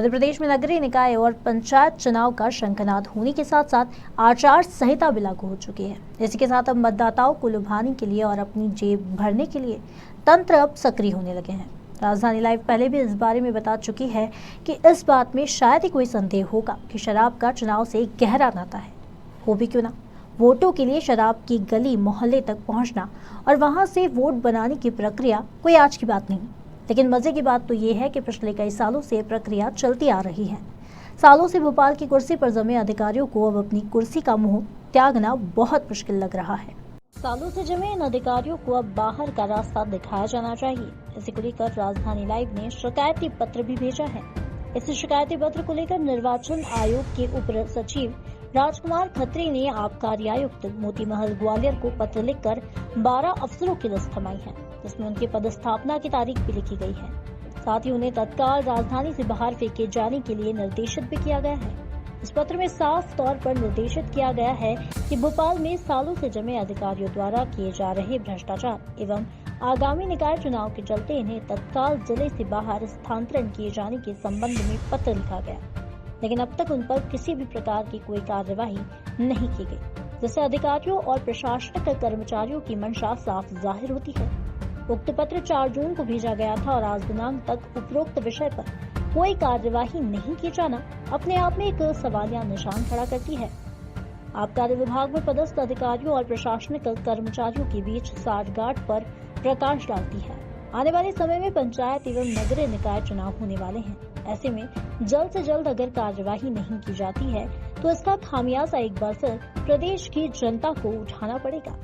मध्य प्रदेश में नगरीय निकाय और पंचायत चुनाव का शंखनाद होने के साथ साथ आचार संहिता भी लागू हो चुकी है। इसी के साथ अब मतदाताओं को लुभाने के लिए और अपनी जेब भरने के लिए तंत्र अब सक्रिय होने लगे हैं। राजधानी लाइव पहले भी इस बारे में बता चुकी है कि इस बात में शायद ही कोई संदेह होगा कि शराब का चुनाव से गहरा नाता है। हो भी क्यों ना, वोटों के लिए शराब की गली मोहल्ले तक पहुंचना और वहां से वोट बनाने की प्रक्रिया कोई आज की बात नहीं। लेकिन मजे की बात तो ये है कि पिछले कई सालों से प्रक्रिया चलती आ रही है। सालों से भोपाल की कुर्सी पर जमे अधिकारियों को अब अपनी कुर्सी का मुंह त्यागना बहुत मुश्किल लग रहा है। सालों से जमे इन अधिकारियों को अब बाहर का रास्ता दिखाया जाना चाहिए। इसी को लेकर राजधानी लाइव ने शिकायती पत्र भी भेजा है। इस शिकायती पत्र को लेकर निर्वाचन आयोग के उप सचिव राजकुमार खत्री ने आबकारी आयुक्त मोती महल ग्वालियर को पत्र लिखकर 12 अफसरों की लिस्ट थमाई है, जिसमें उनकी पदस्थापना की तारीख भी लिखी गई है। साथ ही उन्हें तत्काल राजधानी से बाहर फेंके जाने के लिए निर्देशित भी किया गया है। इस पत्र में साफ तौर पर निर्देशित किया गया है कि भोपाल में सालों से जमे अधिकारियों द्वारा किए जा रहे भ्रष्टाचार एवं आगामी निकाय चुनाव के चलते इन्हें तत्काल जिले से बाहर स्थानांतरण किए जाने के संबंध में पत्र लिखा गया, लेकिन अब तक उन पर किसी भी प्रकार की कोई कार्यवाही नहीं की गई, जिससे अधिकारियों और प्रशासनिक कर्मचारियों की मंशा साफ जाहिर होती है। उक्त पत्र 4 जून को भेजा गया था और आज दिनांक तक उपरोक्त विषय पर कोई कार्यवाही नहीं की जाना अपने आप में एक सवालिया निशान खड़ा करती है। आबकारी विभाग में पदस्थ अधिकारियों और प्रशासनिक कर्मचारियों के बीच साठगांठ पर प्रकाश डालती है। आने वाले समय में पंचायत एवं नगरीय निकाय चुनाव होने वाले हैं। ऐसे में जल्द से जल्द अगर कार्यवाही नहीं की जाती है तो इसका खामियाजा एक बार फिर प्रदेश की जनता को उठाना पड़ेगा।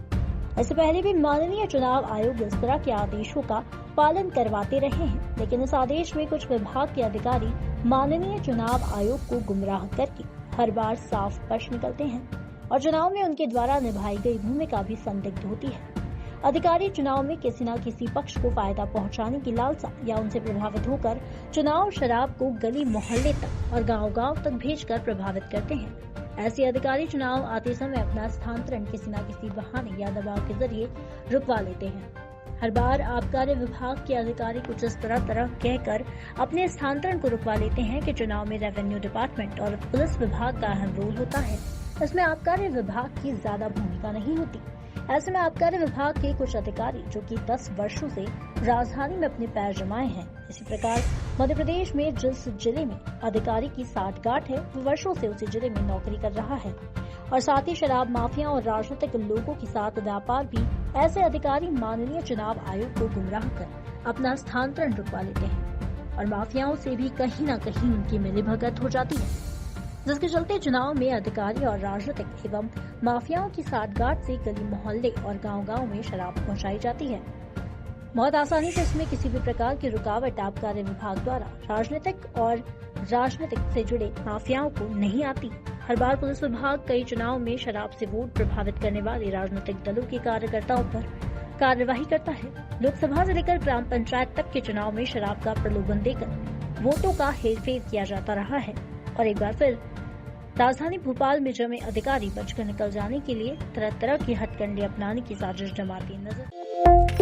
इससे पहले भी माननीय चुनाव आयोग इस तरह के आदेशों का पालन करवाते रहे हैं, लेकिन इस आदेश में कुछ विभाग के अधिकारी माननीय चुनाव आयोग को गुमराह करके हर बार साफ स्पष्ट निकलते हैं और चुनाव में उनके द्वारा निभाई गई भूमिका भी संदिग्ध होती है। अधिकारी चुनाव में किसी न किसी पक्ष को फायदा पहुंचाने की लालसा या उनसे प्रभावित होकर चुनाव शराब को गली मोहल्ले तक और गांव-गांव तक भेजकर प्रभावित करते हैं। ऐसे अधिकारी चुनाव आते समय अपना स्थानांतरण किसी न किसी बहाने या दबाव के जरिए रुकवा लेते हैं। हर बार आबकारी विभाग के अधिकारी कुछ इस तरह कहकर अपने स्थानांतरण को रुकवा लेते हैं कि चुनाव में रेवेन्यू डिपार्टमेंट और पुलिस विभाग का अहम रोल होता है। इसमें आबकारी विभाग की ज्यादा भूमिका नहीं होती। ऐसे में आबकारी विभाग के कुछ अधिकारी जो कि 10 वर्षों से राजधानी में अपने पैर जमाए हैं। इसी प्रकार मध्य प्रदेश में जिस जिले में अधिकारी की साठगांठ है वो वर्षों से उसी जिले में नौकरी कर रहा है और साथ ही शराब माफिया और राजनीतिक लोगों के साथ व्यापार भी ऐसे अधिकारी माननीय चुनाव आयोग को गुमराह कर अपना स्थानांतरण रुकवा लेते हैं और माफियाओं से भी कहीं न कहीं उनकी मिलीभगत हो जाती है, जिसके चलते चुनाव में अधिकारी और राजनीतिक एवं माफियाओं की साठगांठ से गली मोहल्ले और गांव-गांव में शराब पहुंचाई जाती है। बहुत आसानी से इसमें किसी भी प्रकार की रुकावट आबकारी विभाग द्वारा राजनीतिक से जुड़े माफियाओं को नहीं आती। हर बार पुलिस विभाग कई चुनाव में शराब से वोट प्रभावित करने वाले राजनीतिक दलों के कार्यकर्ताओं पर कार्यवाही करता है। लोकसभा से लेकर ग्राम पंचायत तक के चुनाव में शराब का प्रलोभन देकर वोटों का हेरफेर किया जाता रहा है और एक बार फिर राजधानी भोपाल में जमे अधिकारी बचकर निकल जाने के लिए तरह तरह की हथकंडे अपनाने की साजिश जमाती नजर